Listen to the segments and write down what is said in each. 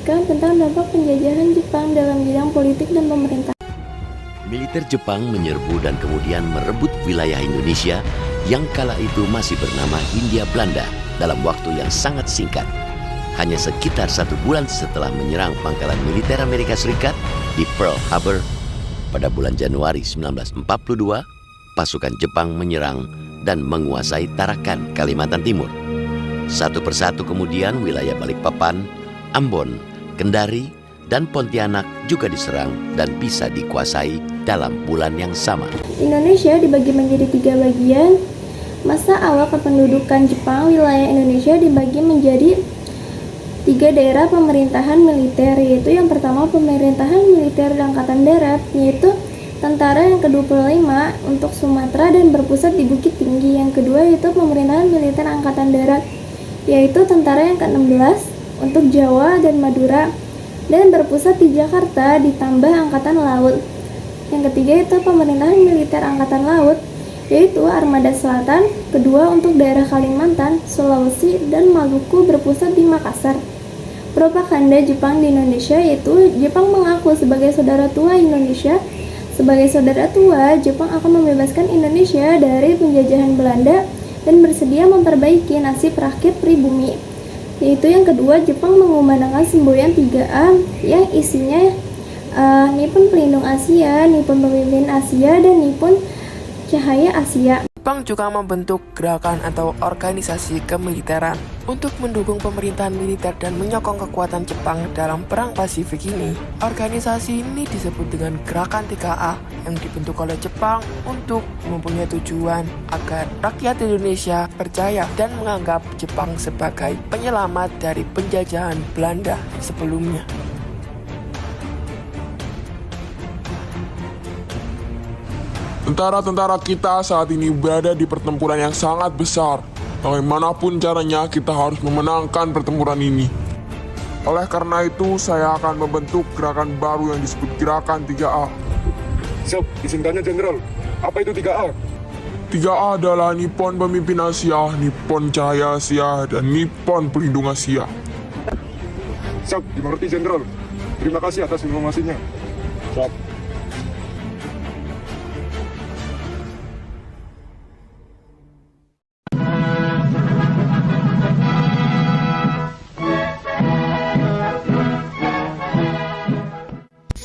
menjelaskan tentang dampak penjajahan Jepang dalam bidang politik dan pemerintahan. Militer Jepang menyerbu dan kemudian merebut wilayah Indonesia yang kala itu masih bernama Hindia Belanda dalam waktu yang sangat singkat. Hanya sekitar 1 bulan setelah menyerang pangkalan militer Amerika Serikat di Pearl Harbor pada bulan Januari 1942, pasukan Jepang menyerang dan menguasai Tarakan, Kalimantan Timur. Satu persatu kemudian wilayah Balikpapan, Ambon, Kendari, dan Pontianak juga diserang dan bisa dikuasai dalam bulan yang sama. Indonesia dibagi menjadi 3 bagian. Masa awal kependudukan Jepang, wilayah Indonesia dibagi menjadi 3 daerah pemerintahan militer, yaitu yang pertama pemerintahan militer Angkatan Darat, yaitu Tentara yang ke-25 untuk Sumatera dan berpusat di Bukit Tinggi. Yang kedua yaitu pemerintahan militer Angkatan Darat, yaitu Tentara yang ke-16 untuk Jawa dan Madura dan berpusat di Jakarta ditambah Angkatan Laut. Yang ketiga itu pemerintahan militer Angkatan Laut, yaitu Armada Selatan, kedua untuk daerah Kalimantan, Sulawesi, dan Maluku berpusat di Makassar. Propaganda Jepang di Indonesia yaitu Jepang mengaku sebagai saudara tua Indonesia. Sebagai saudara tua, Jepang akan membebaskan Indonesia dari penjajahan Belanda dan bersedia memperbaiki nasib rakyat pribumi. Yaitu yang kedua, Jepang mengumandangkan semboyan 3A yang isinya Nippon Pelindung Asia, Nippon Pemimpin Asia, dan Nippon Cahaya Asia. Jepang juga membentuk gerakan atau organisasi kemiliteran untuk mendukung pemerintahan militer dan menyokong kekuatan Jepang dalam Perang Pasifik ini. Organisasi ini disebut dengan Gerakan 3A yang dibentuk oleh Jepang untuk mempunyai tujuan agar rakyat Indonesia percaya dan menganggap Jepang sebagai penyelamat dari penjajahan Belanda sebelumnya. Tentara-tentara kita saat ini berada di pertempuran yang sangat besar. Bagaimanapun caranya, kita harus memenangkan pertempuran ini. Oleh karena itu, saya akan membentuk gerakan baru yang disebut Gerakan 3A. Siap, disingkatnya Jenderal. Apa itu 3A? 3A adalah Nippon Pemimpin Asia, Nippon Cahaya Asia, dan Nippon Pelindung Asia. Siap, dimengerti Jenderal. Terima kasih atas informasinya. Siap.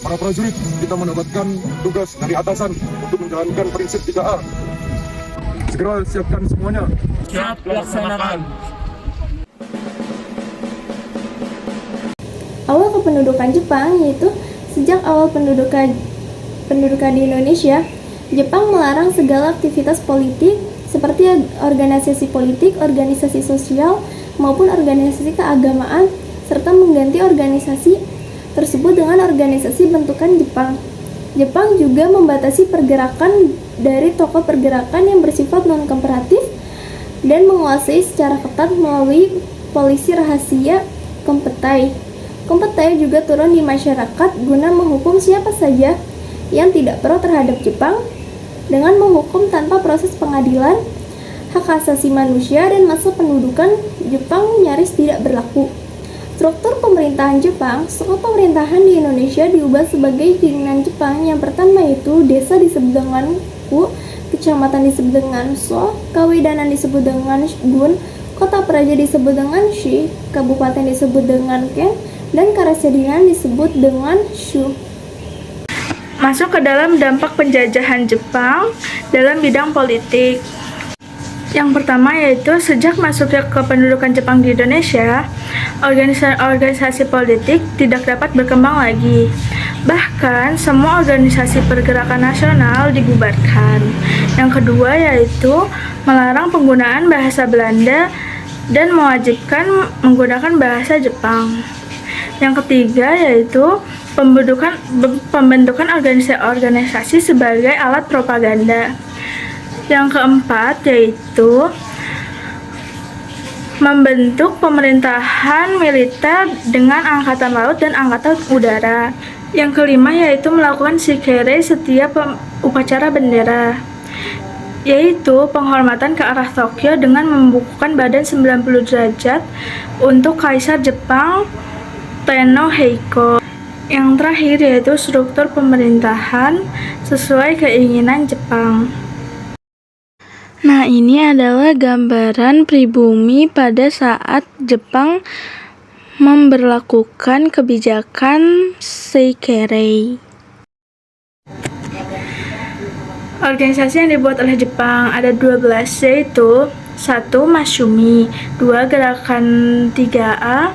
Para prajurit, kita mendapatkan tugas dari atasan untuk menjalankan prinsip 3A. Segera siapkan semuanya. Siap laksanakan. Awal kependudukan Jepang yaitu sejak awal pendudukan di Indonesia, Jepang melarang segala aktivitas politik seperti organisasi politik, organisasi sosial, maupun organisasi keagamaan, serta mengganti organisasi tersebut dengan organisasi bentukan Jepang. Jepang juga membatasi pergerakan dari tokoh pergerakan yang bersifat non-kooperatif dan menguasai secara ketat melalui polisi rahasia Kompetai. Kompetai juga turun di masyarakat guna menghukum siapa saja yang tidak pro terhadap Jepang dengan menghukum tanpa proses pengadilan. Hak asasi manusia dan masa pendudukan Jepang nyaris tidak berlaku. Struktur pemerintahan Jepang, struktur pemerintahan di Indonesia diubah sebagai keinginan Jepang. Yang pertama yaitu desa disebut dengan ku, kecamatan disebut dengan so, kawidanan disebut dengan gun, kota praja disebut dengan shi, kabupaten disebut dengan ken, dan karasidenan disebut dengan shu. Masuk ke dalam dampak penjajahan Jepang dalam bidang politik. Yang pertama yaitu sejak masuknya kependudukan Jepang di Indonesia, organisasi politik tidak dapat berkembang lagi. Bahkan semua organisasi pergerakan nasional dibubarkan. Yang kedua yaitu melarang penggunaan bahasa Belanda dan mewajibkan menggunakan bahasa Jepang. Yang ketiga yaitu pembentukan organisasi sebagai alat propaganda. Yang keempat yaitu membentuk pemerintahan militer dengan angkatan laut dan angkatan udara. Yang kelima yaitu melakukan shikere setiap upacara bendera, yaitu penghormatan ke arah Tokyo dengan membukukan badan 90 derajat untuk Kaisar Jepang Tenno Heiko. Yang terakhir yaitu struktur pemerintahan sesuai keinginan Jepang. Nah, ini adalah gambaran pribumi pada saat Jepang memberlakukan kebijakan Seikirei. Organisasi yang dibuat oleh Jepang ada 12, yaitu 1. Masyumi, 2. Gerakan 3A,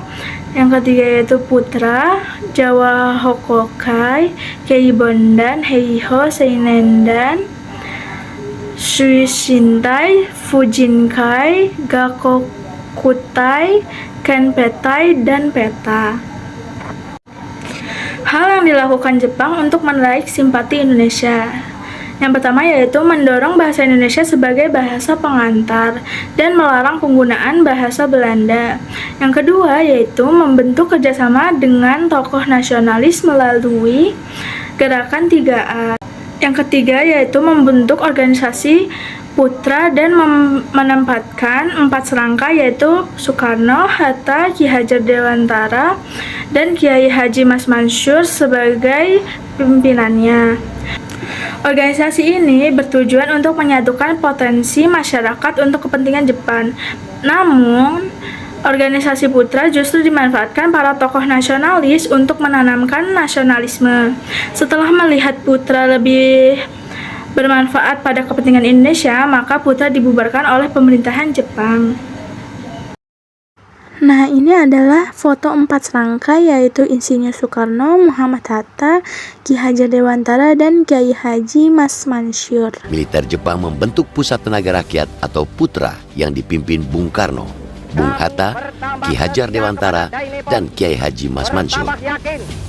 yang ketiga yaitu Putra, Jawa Hokokai, Keibondan, Heiho Seinendan, Shuishintai, Fujinkai, Gakokutai, Kenpetai, dan Peta. Hal yang dilakukan Jepang untuk menarik simpati Indonesia. Yang pertama yaitu mendorong bahasa Indonesia sebagai bahasa pengantar dan melarang penggunaan bahasa Belanda. Yang kedua yaitu membentuk kerjasama dengan tokoh nasionalis melalui Gerakan 3A. Yang ketiga yaitu membentuk organisasi Putra dan menempatkan 4 serangka yaitu Soekarno, Hatta, Ki Hajar Dewantara, dan Kiai Haji Mas Mansur sebagai pimpinannya. Organisasi ini bertujuan untuk menyatukan potensi masyarakat untuk kepentingan Jepang. Namun, organisasi Putra justru dimanfaatkan para tokoh nasionalis untuk menanamkan nasionalisme. Setelah melihat Putra lebih bermanfaat pada kepentingan Indonesia, maka Putra dibubarkan oleh pemerintahan Jepang. Nah, ini adalah foto 4 serangka yaitu Insinyur Soekarno, Muhammad Hatta, Ki Hajar Dewantara, dan Kiai Haji Mas Mansur. Militer Jepang membentuk Pusat Tenaga Rakyat atau Putra yang dipimpin Bung Karno, Bung Hatta, Ki Hajar Dewantara, dan Kiai Haji Mas Mansur.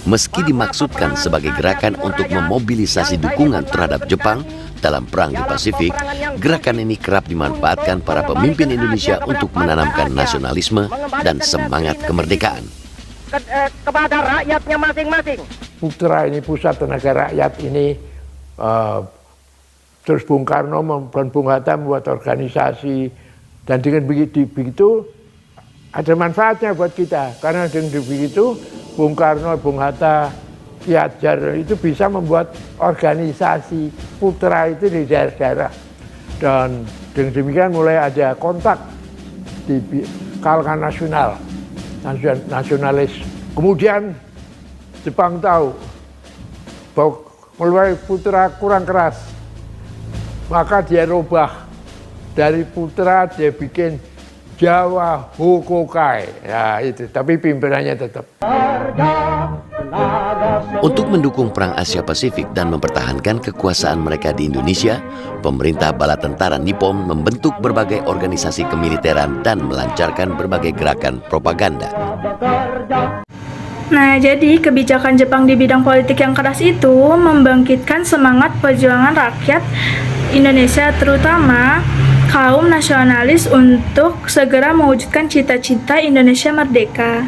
Meski dimaksudkan sebagai gerakan untuk memobilisasi dukungan terhadap Jepang dalam perang di Pasifik, gerakan ini kerap dimanfaatkan para pemimpin Indonesia untuk menanamkan nasionalisme dan semangat kemerdekaan. Kepada rakyatnya masing-masing. Putra ini, Pusat Tenaga Rakyat ini, terus Bung Karno dan Bung Hatta membuat organisasi, dan dengan begitu ada manfaatnya buat kita, karena dengan begitu Bung Karno, Bung Hatta, Ki Hajar itu bisa membuat organisasi Putra itu di daerah-daerah, dan dengan demikian mulai ada kontak di kalangan nasionalis. Kemudian Jepang tahu bahwa mulai Putra kurang keras, maka dia rubah dari Putra, dia bikin Jawa Hokokai. Ya itu, tapi pimpinannya tetap. Untuk mendukung Perang Asia Pasifik dan mempertahankan kekuasaan mereka di Indonesia, pemerintah bala tentara Nippon membentuk berbagai organisasi kemiliteran dan melancarkan berbagai gerakan propaganda. Nah, jadi kebijakan Jepang di bidang politik yang keras itu membangkitkan semangat perjuangan rakyat Indonesia, terutama kaum nasionalis, untuk segera mewujudkan cita-cita Indonesia merdeka.